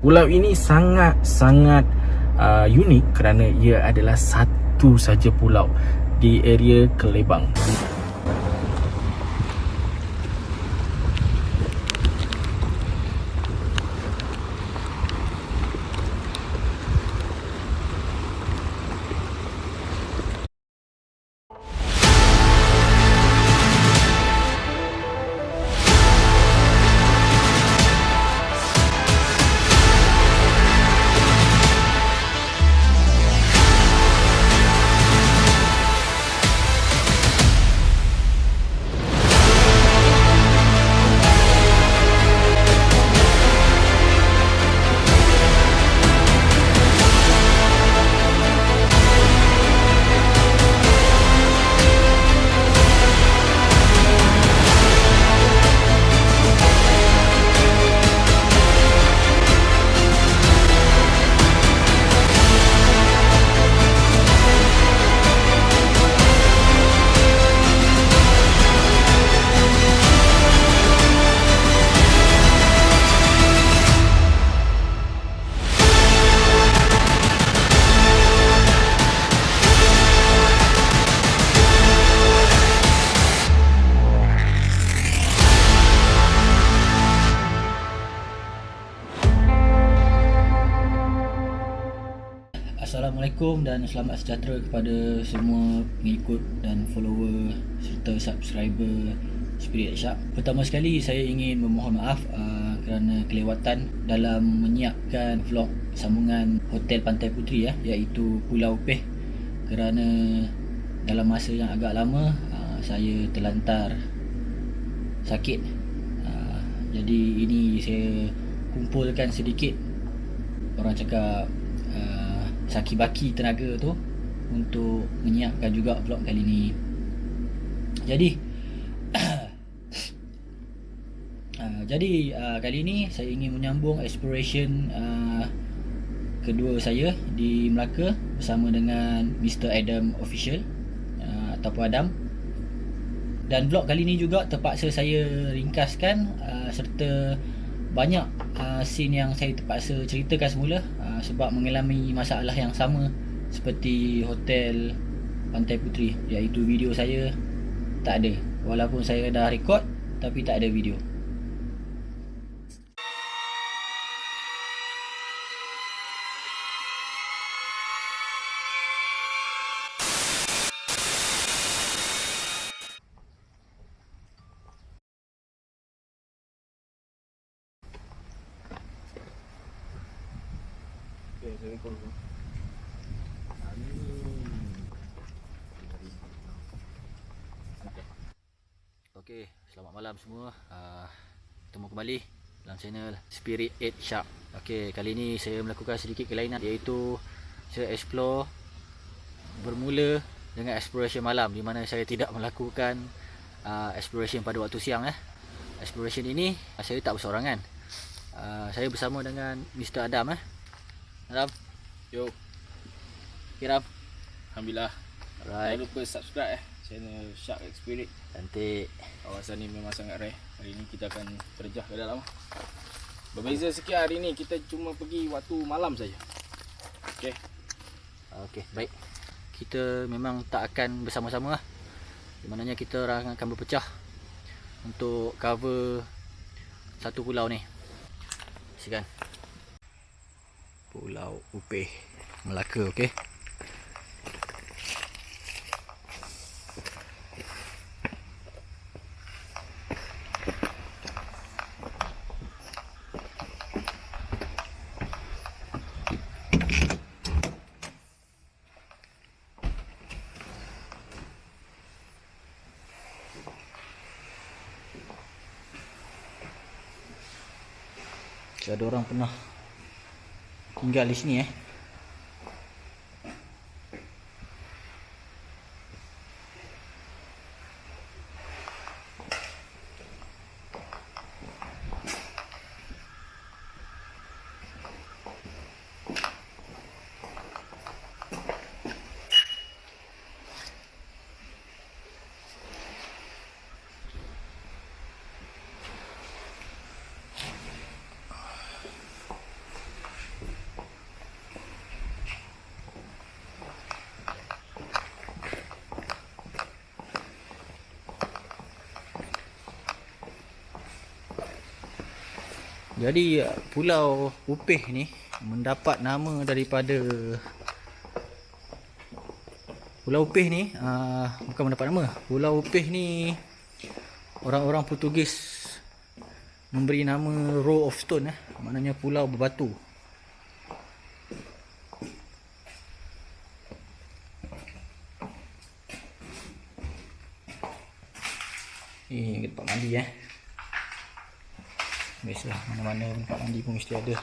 Pulau ini sangat-sangat unik kerana ia adalah satu saja pulau di area Kelebang. Assalamualaikum dan selamat sejahtera kepada semua pengikut dan follower serta subscriber Spirit Shark. Pertama sekali saya ingin memohon maaf kerana kelewatan dalam menyiapkan vlog sambungan Hotel Pantai Puteri iaitu Pulau Upeh, kerana dalam masa yang agak lama saya terlantar sakit. Jadi ini saya kumpulkan sedikit, orang cakap saki baki tenaga tu untuk menyiapkan juga vlog kali ni. Jadi kali ni saya ingin menyambung exploration kedua saya di Melaka bersama dengan Mr. Adam Official ataupun Adam. Dan vlog kali ni juga terpaksa saya ringkaskan serta banyak scene yang saya terpaksa ceritakan semula sebab mengalami masalah yang sama seperti Hotel Pantai Puteri, iaitu video saya tak ada. Walaupun saya dah rekod tapi tak ada video. Okey, selamat malam semua. Bertemu kembali dalam channel Spirit Shark. Okey, kali ini saya melakukan sedikit kelainan, iaitu saya explore bermula dengan exploration malam, di mana saya tidak melakukan exploration pada waktu siang. Exploration ini saya tak bersorangan. Saya bersama dengan Mr. Adam. Adam. Yo. Kiram. Alhamdulillah. Alright. Jangan lupa subscribe channel Shark Spirit. Cantik. Kawasan ni memang sangat rare. Hari ni kita akan terjah ke dalam. Berbeza sikit, hari ni kita cuma pergi waktu malam saja. Okey. Okey, baik. Kita memang tak akan bersama-sama lah. Di mananya kita orang akan berpecah untuk cover satu pulau ni. Sikan. Pulau Upeh, Melaka, okey. Ada orang pernah tinggal di sini. Jadi Pulau Upih ni mendapat nama daripada Pulau Upih ni bukan mendapat nama. Pulau Upih ni orang-orang Portugis memberi nama Row of Stone, maknanya pulau berbatu. Ni tempat mandi biasalah, mana-mana tempat mandi pun mesti ada.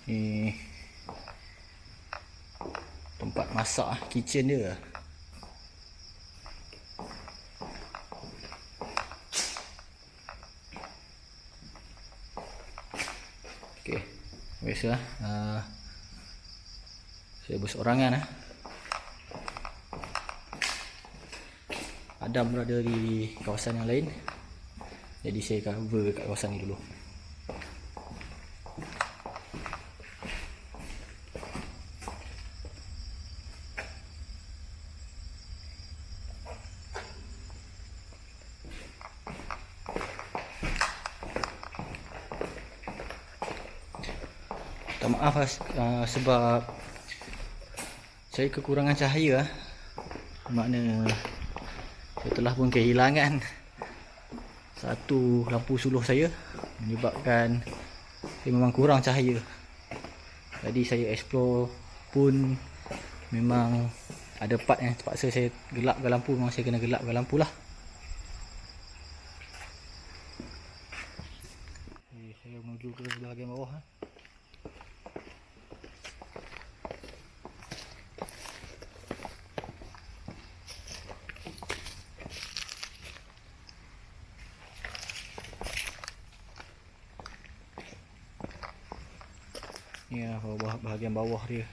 Ni tempat masak, kitchen dia. Okey, biasalah saya berseorangan Adam berada di kawasan yang lain, jadi saya cover kat kawasan ni dulu. Minta maaf sebab saya kekurangan cahaya. Makna saya telah pun kehilangan satu lampu suluh saya, menyebabkan saya memang kurang cahaya. Jadi saya explore pun memang ada part yang terpaksa saya gelapkan lampu. Memang saya kena gelapkan lampu lah. Saya menuju ke bahagian bawah. Ni lah bahagian bawah dia.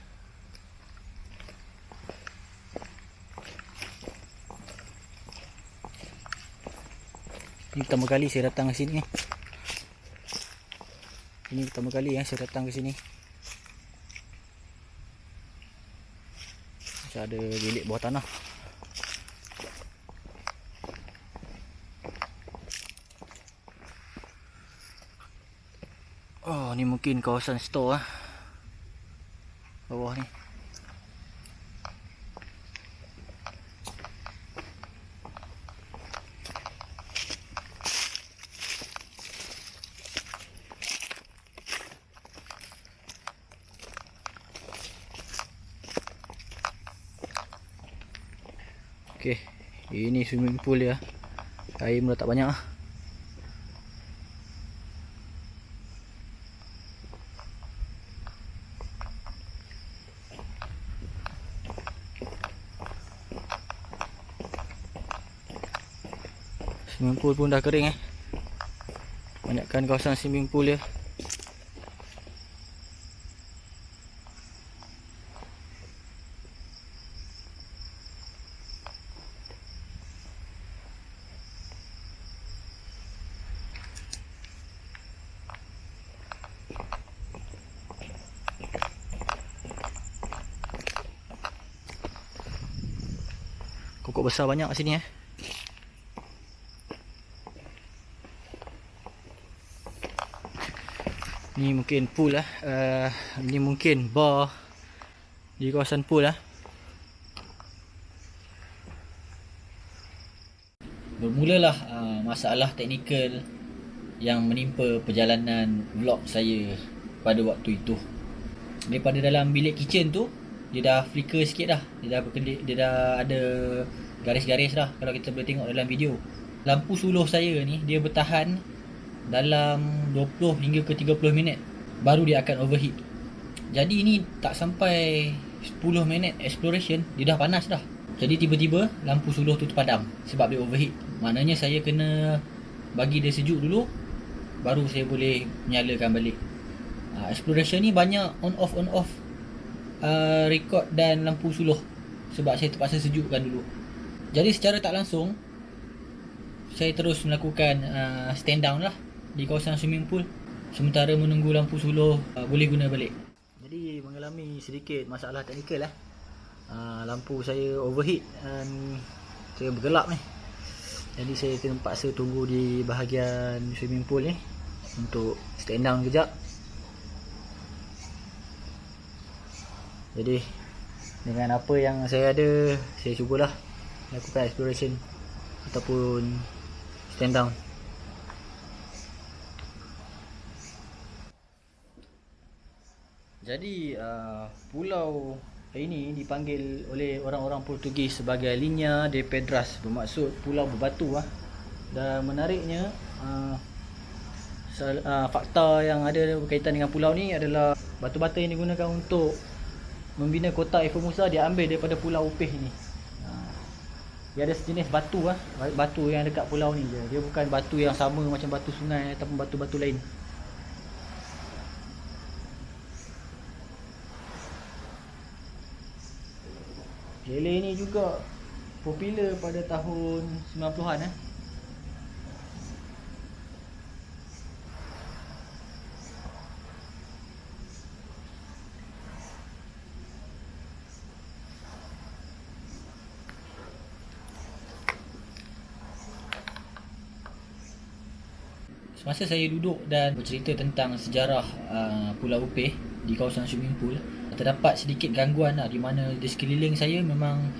Ini pertama kali saya datang ke sini. Ini pertama kali saya datang ke sini. Macam ada bilik bawah tanah. Oh, ni mungkin kawasan store bawah ni. Okey, ini swimming pool dia. Air mula tak banyak . Swimming pool pun dah kering . Banyakkan kawasan swimming pool dia. Kokok besar banyak kat sini . Ni mungkin pool ni mungkin bar di kawasan pool . Bermulalah masalah teknikal yang menimpa perjalanan vlog saya pada waktu itu. Daripada dalam bilik kitchen tu, dia dah flicker sikit dah. Dia dah ada garis-garis dah kalau kita boleh tengok dalam video. Lampu suluh saya ni dia bertahan dalam 20 hingga ke 30 minit baru dia akan overheat. Jadi ni tak sampai 10 minit exploration dia dah panas dah. Jadi tiba-tiba lampu suluh tu terpadam sebab dia overheat. Maknanya saya kena bagi dia sejuk dulu baru saya boleh nyalakan balik. Exploration ni banyak on off record dan lampu suluh sebab saya terpaksa sejukkan dulu. Jadi secara tak langsung saya terus melakukan stand down lah di kawasan swimming pool sementara menunggu lampu suluh boleh guna balik. Jadi mengalami sedikit masalah teknikal lah. Lampu saya overheat dan saya bergelap ni. Jadi saya kena paksa tunggu di bahagian swimming pool ni untuk stand down kejap. Jadi dengan apa yang saya ada, saya cubalah lakukan exploration ataupun stand down. Jadi pulau ini dipanggil oleh orang-orang Portugis sebagai Linha de Pedras, bermaksud pulau berbatu lah. Dan menariknya fakta yang ada berkaitan dengan pulau ni adalah batu-bata yang digunakan untuk membina kota Formosa diambil daripada Pulau Upih ni. Dia ada sejenis batu lah, batu yang dekat pulau ni je. Dia bukan batu yang sama macam batu sungai ataupun batu-batu lain. Lele ni juga popular pada tahun 90-an . Semasa saya duduk dan bercerita tentang sejarah Pulau Upih di kawasan swimming pool, terdapat sedikit gangguan lah, di mana di sekeliling saya memang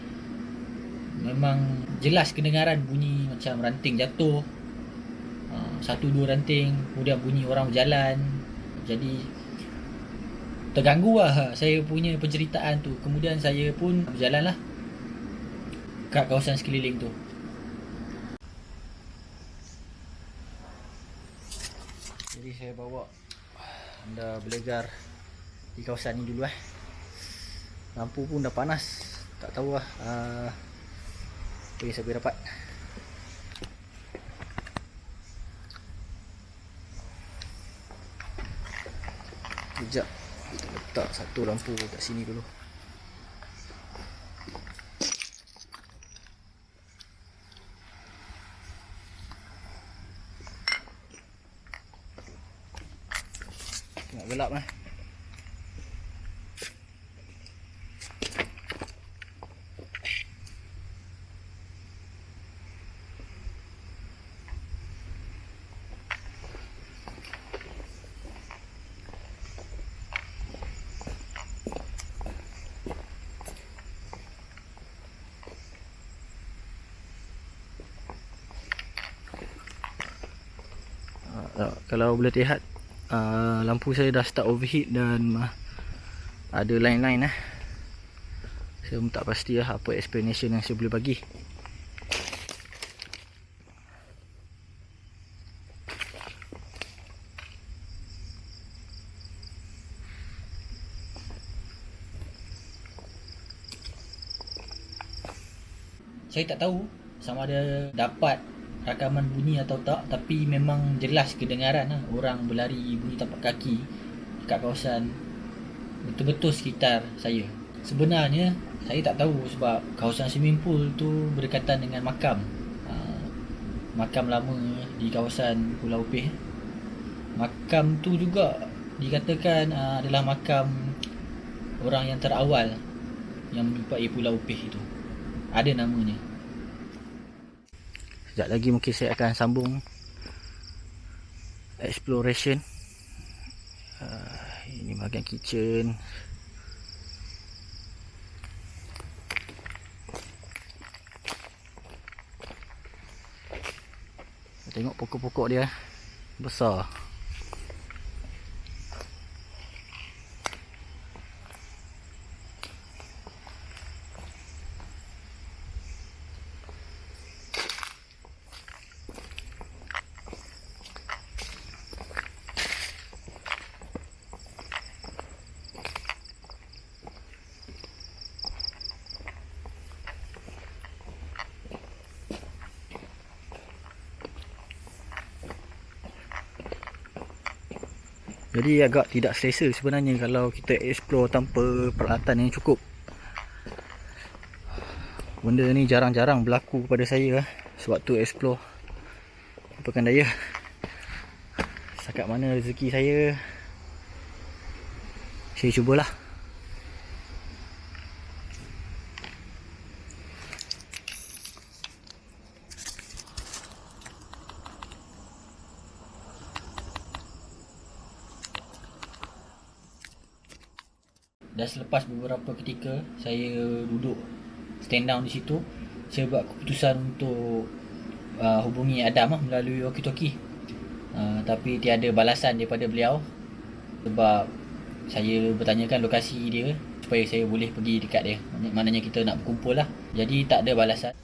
jelas kedengaran bunyi macam ranting jatuh, 1-2 ranting, kemudian bunyi orang berjalan. Jadi terganggu lah saya punya penceritaan tu. Kemudian saya pun berjalan lah kat kawasan sekeliling tu. Jadi saya bawa anda belajar di kawasan ni dulu . Lampu pun dah panas, tak tahu lah apa yang saya boleh dapat. Sekejap, kita letak satu lampu kat sini dulu. Tengok gelap . Kalau boleh lihat, lampu saya dah start overheat dan ada line-line . Saya pun tak pasti lah apa explanation yang saya boleh bagi. Saya tak tahu sama ada dapat rakaman bunyi atau tak, tapi memang jelas kedengaran lah orang berlari bunyi tapak kaki dekat kawasan betul-betul sekitar saya. Sebenarnya saya tak tahu sebab kawasan swimming pool tu berdekatan dengan makam lama di kawasan Pulau Upih. Makam tu juga dikatakan adalah makam orang yang terawal yang menjumpai Pulau Upih itu. Ada namanya. Sekejap lagi mungkin saya akan sambung exploration. Ini bahagian kitchen. Tengok pokok-pokok dia besar. Jadi agak tidak selesa sebenarnya kalau kita explore tanpa peralatan yang cukup. Benda ni jarang-jarang berlaku pada saya sewaktu explore. apakan daya, setakat mana rezeki saya cubalah. Dan selepas beberapa ketika saya duduk stand down di situ, saya buat keputusan untuk hubungi Adam melalui walkie-talkie. Tapi tiada balasan daripada beliau, sebab saya bertanyakan lokasi dia supaya saya boleh pergi dekat dia. Maknanya kita nak berkumpul lah. Jadi tak ada balasan.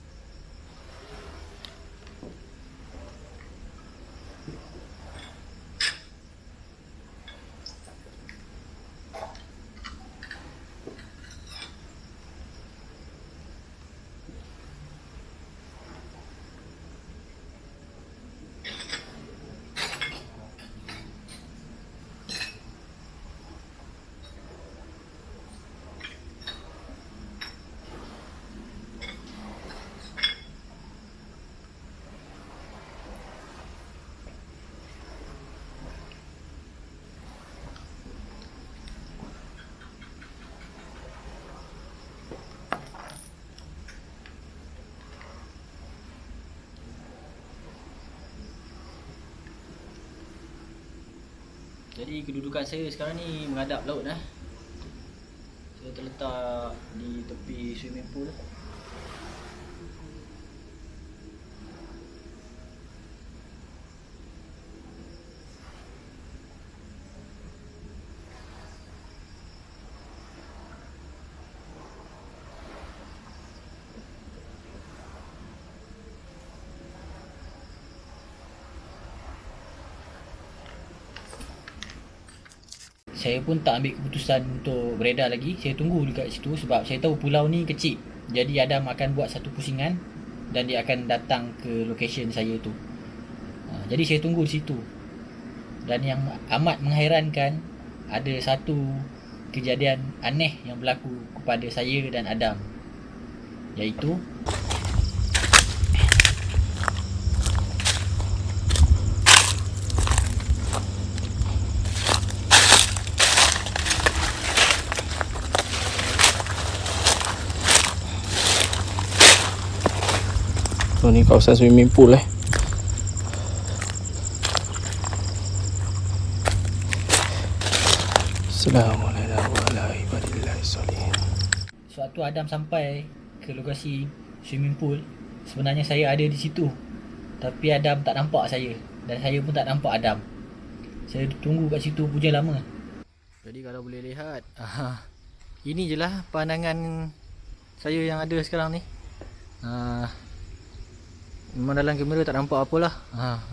Jadi kedudukan saya sekarang ni menghadap laut dah. Saya terletak di tepi swimming pool. Saya pun tak ambil keputusan untuk beredar lagi. Saya tunggu dekat situ sebab saya tahu pulau ni kecil. Jadi Adam akan buat satu pusingan dan dia akan datang ke location saya tu. Jadi saya tunggu di situ. Dan yang amat menghairankan, ada satu kejadian aneh yang berlaku kepada saya dan Adam, iaitu ni kawasan swimming pool Assalamualaikum warahmatullahi wabarakatuh. Sewaktu Adam sampai ke lokasi swimming pool, sebenarnya saya ada di situ. Tapi Adam tak nampak saya dan saya pun tak nampak Adam. Saya tunggu kat situ puja lama. Jadi kalau boleh lihat, ini je lah pandangan saya yang ada sekarang ni. Memang dalam kamera tak nampak apalah.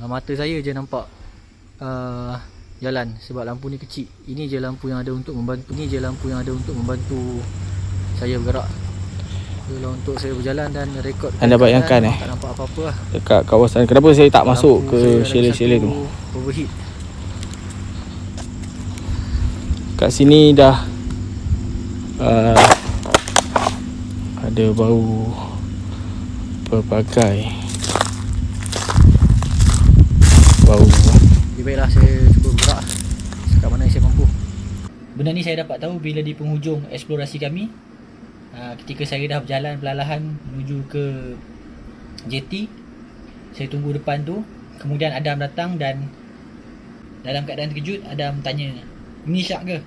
Mata saya je nampak jalan sebab lampu ni kecil. Ini je lampu yang ada untuk membantu saya bergerak. Kalau untuk saya berjalan dan rekod, anda bayangkan tak nampak apa-apa lah dekat kawasan. Kenapa saya tak masuk ke chalet-chalet tu? Overheat. Kat sini dah ada bau pelbagai bau. Baiklah, saya cuba bergerak setakat mana saya mampu. Benda ni saya dapat tahu bila di penghujung eksplorasi kami, ketika saya dah berjalan perlahan menuju ke jeti. Saya tunggu depan tu, kemudian Adam datang dan dalam keadaan terkejut, Adam tanya, "Ini syak ke?"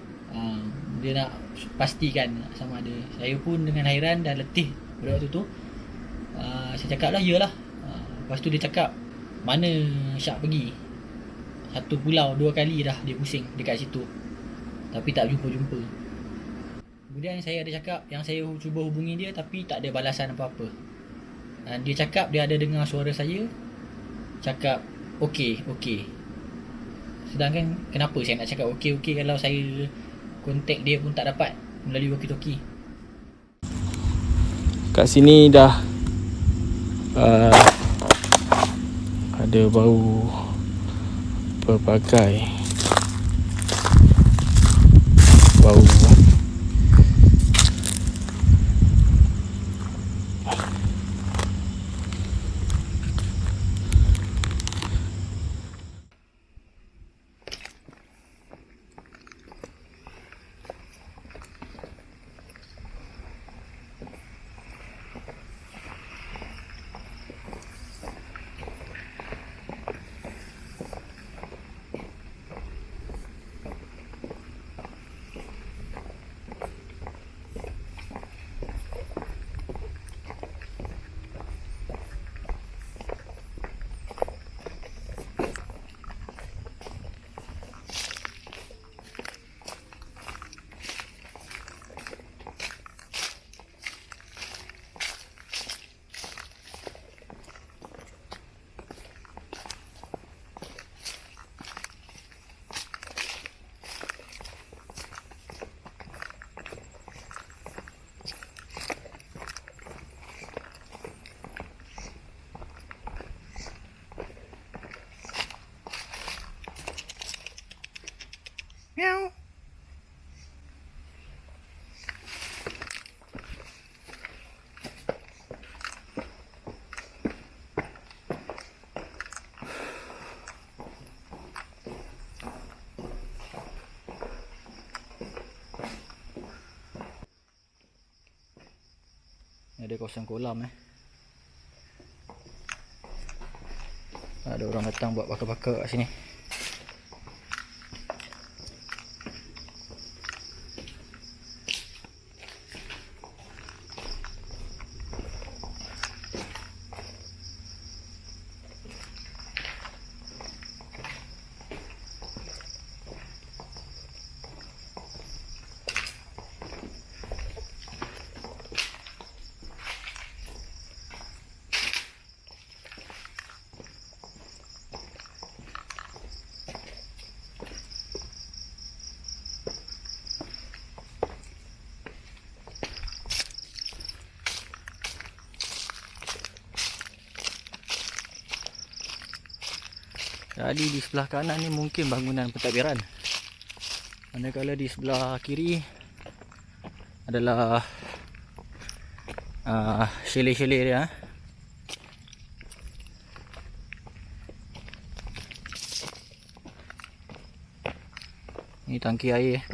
Dia nak pastikan sama ada. Saya pun dengan hairan dan letih pada waktu tu, saya cakap lah, "Yalah." Lepas tu dia cakap, "Mana syak pergi? Satu pulau 2 kali dah dia pusing dekat situ, tapi tak jumpa-jumpa." Kemudian saya ada cakap yang saya cuba hubungi dia tapi tak ada balasan apa-apa. Dia cakap dia ada dengar suara saya cakap okey. Sedangkan kenapa saya nak cakap okey kalau saya kontak dia pun tak dapat melalui walkie-talkie. Kat sini dah ada bau pelbagai bau. Meow. Ada kawasan kolam Ada orang datang buat bakar-bakar kat sini. Jadi di sebelah kanan ni mungkin bangunan pentadbiran. Manakala di sebelah kiri adalah chalet-chalet dia. Ni tangki air.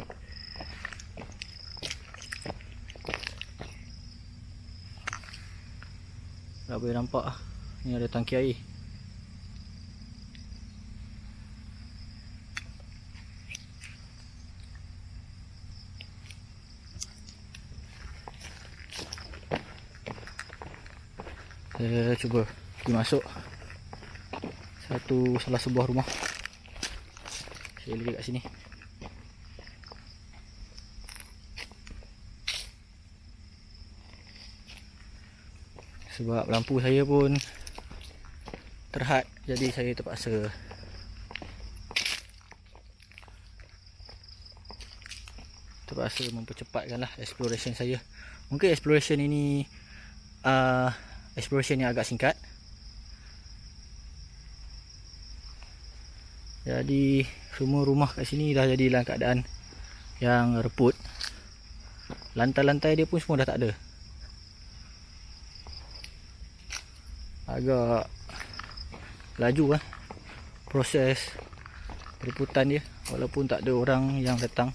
Tak boleh nampak. Ni ada tangki air. Saya cuba pergi masuk salah sebuah rumah. Saya lihat kat sini. Sebab lampu saya pun terhad, jadi saya terpaksa mempercepatkanlah exploration saya. Mungkin exploration ini exploration yang agak singkat. Jadi semua rumah kat sini dah jadi dalam keadaan yang reput. Lantai-lantai dia pun semua dah tak ada. Agak laju proses pereputan dia, walaupun tak ada orang yang datang.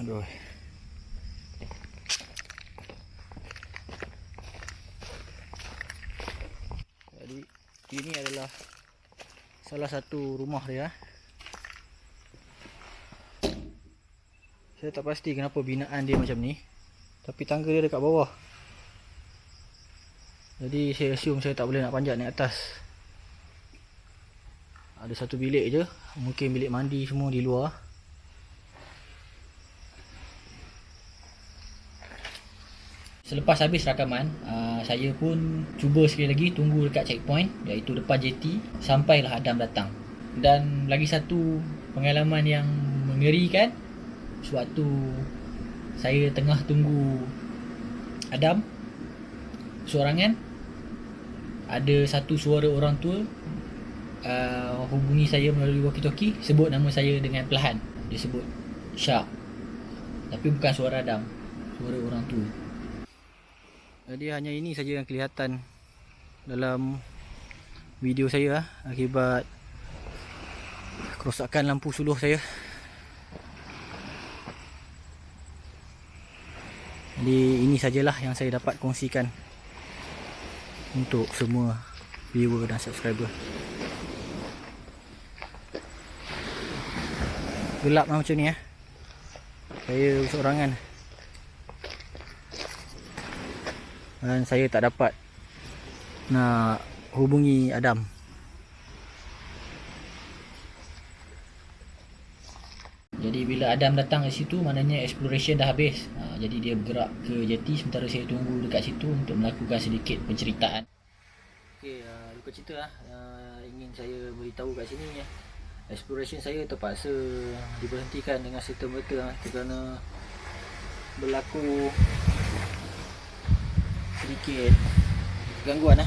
Aduh. Jadi ini adalah salah satu rumah dia. Saya tak pasti kenapa binaan dia macam ni, tapi tangga dia dekat bawah. Jadi saya assume saya tak boleh nak panjat naik atas. Ada satu bilik je, mungkin bilik mandi semua di luar. Selepas habis rakaman, saya pun cuba sekali lagi tunggu dekat checkpoint, iaitu depan JT, sampailah Adam datang. Dan lagi satu pengalaman yang mengerikan, sewaktu saya tengah tunggu Adam seorangan, ada satu suara orang tua hubungi saya melalui walkie-talkie, sebut nama saya dengan perlahan. Dia sebut Syak, tapi bukan suara Adam, suara orang tua. Jadi hanya ini saja yang kelihatan dalam video saya akibat kerosakan lampu suluh saya. Jadi ini sajalah yang saya dapat kongsikan untuk semua viewer dan subscriber. Gelap macam ni Saya seorangan. Dan saya tak dapat nak hubungi Adam. Jadi bila Adam datang ke situ, maknanya exploration dah habis. Jadi dia bergerak ke jeti, sementara saya tunggu dekat situ untuk melakukan sedikit penceritaan. Okey, lupa cerita ingin saya beritahu kat sini exploration saya terpaksa diberhentikan dengan serta-merta kerana berlaku sedikit gangguan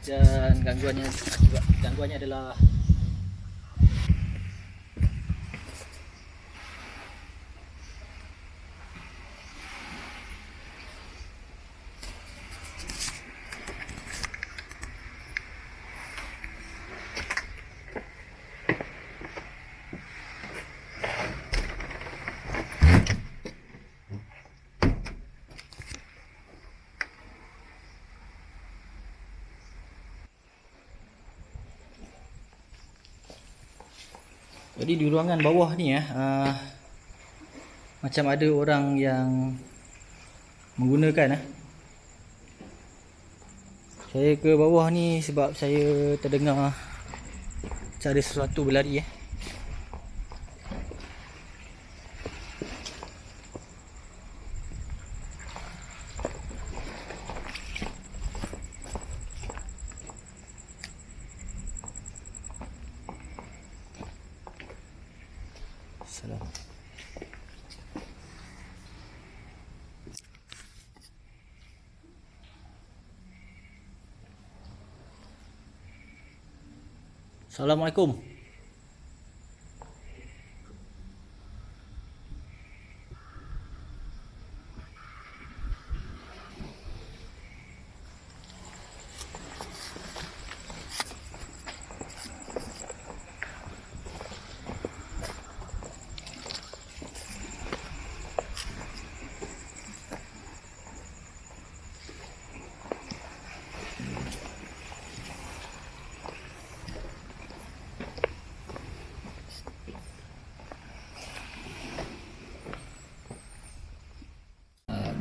dan gangguannya adalah jadi di ruangan bawah ni macam ada orang yang menggunakan saya ke bawah ni sebab saya terdengar macam ada sesuatu berlari Salam. Assalamualaikum.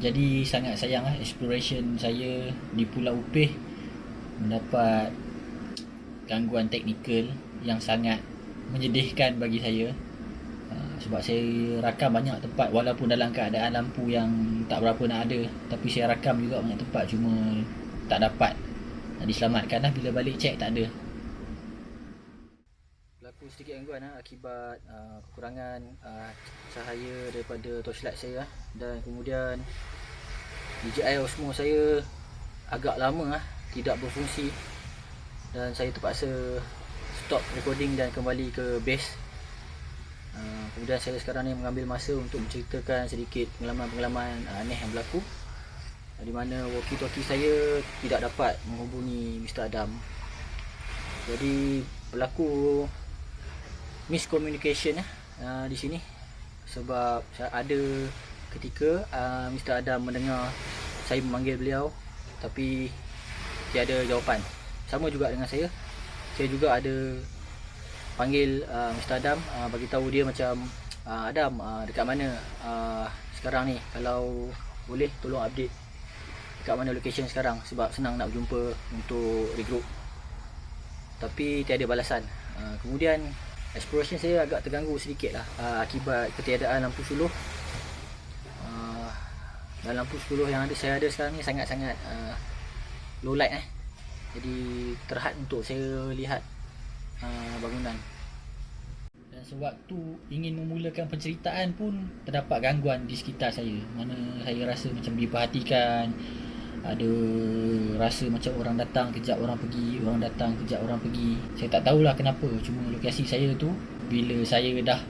Jadi sangat sayang exploration saya di Pulau Upih mendapat gangguan teknikal yang sangat menyedihkan bagi saya. Sebab saya rakam banyak tempat walaupun dalam keadaan lampu yang tak berapa nak ada, tapi saya rakam juga banyak tempat cuma tak dapat diselamatkan bila balik cek tak ada. Berlaku sedikit gangguan akibat kekurangan cahaya daripada torchlight saya dan kemudian DJI Osmo saya agak lama tidak berfungsi dan saya terpaksa stop recording dan kembali ke base. Kemudian saya sekarang ni mengambil masa untuk menceritakan sedikit pengalaman-pengalaman aneh yang berlaku di mana walkie-talkie saya tidak dapat menghubungi Mr. Adam. Jadi berlaku miscommunication di sini sebab ada ketika Mr. Adam mendengar saya memanggil beliau tapi tiada jawapan. Sama juga dengan saya juga ada panggil Mr. Adam, bagi tahu dia macam Adam dekat mana sekarang ni, kalau boleh tolong update dekat mana location sekarang sebab senang nak berjumpa untuk regroup. Tapi tiada balasan. Kemudian exploration saya agak terganggu sedikit akibat ketiadaan lampu suluh. Dan lampu suluh yang saya ada sekarang ni sangat-sangat low light jadi terhad untuk saya lihat bangunan. Dan sewaktu ingin memulakan penceritaan pun terdapat gangguan di sekitar saya, mana saya rasa macam diperhatikan, ada rasa macam orang datang kejap orang pergi, orang datang kejap orang pergi. Saya tak tahulah kenapa, cuma lokasi saya tu bila saya dah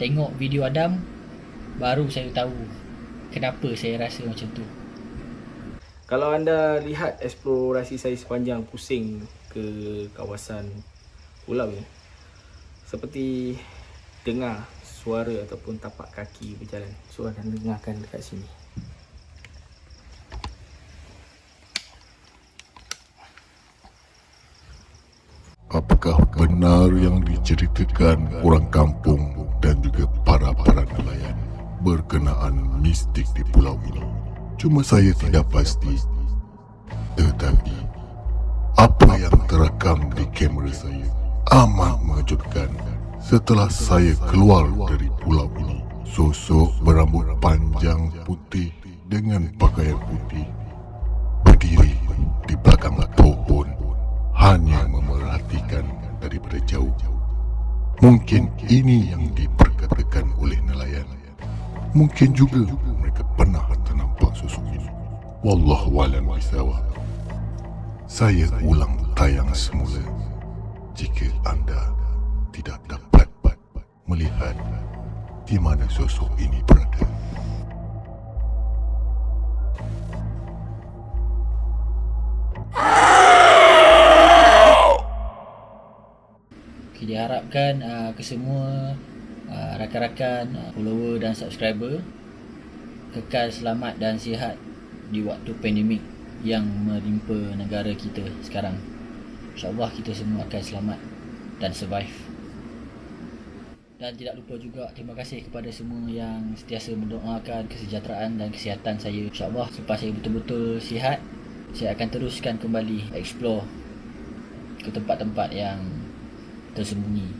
tengok video Adam baru saya tahu kenapa saya rasa macam tu. Kalau anda lihat eksplorasi saya sepanjang pusing ke kawasan pulau ni, seperti dengar suara ataupun tapak kaki berjalan. So anda dengarkan dekat sini. Apakah benar yang diceritakan orang kampung dan juga para nelayan berkenaan mistik di pulau ini? Cuma saya tidak pasti. Tetapi apa yang terekam di kamera saya amat mengejutkan. Setelah saya keluar dari pulau ini, sosok berambut panjang putih dengan pakaian putih berdiri di belakang pohon hanya memerhatikan daripada jauh. Mungkin ini yang diperkatakan oleh nelayan. Mungkin juga mereka pernah ternampak sosok ini. Wallahualam bisawab. Saya ulang tayang semula jika anda tidak dapat melihat di mana sosok ini berada. Okay, diharapkan kesemua rakan-rakan, follower dan subscriber kekal selamat dan sihat di waktu pandemik yang menimpa negara kita sekarang. InsyaAllah kita semua akan selamat dan survive. Dan tidak lupa juga terima kasih kepada semua yang sentiasa mendoakan kesejahteraan dan kesihatan saya. InsyaAllah selepas saya betul-betul sihat, saya akan teruskan kembali explore ke tempat-tempat yang tersembunyi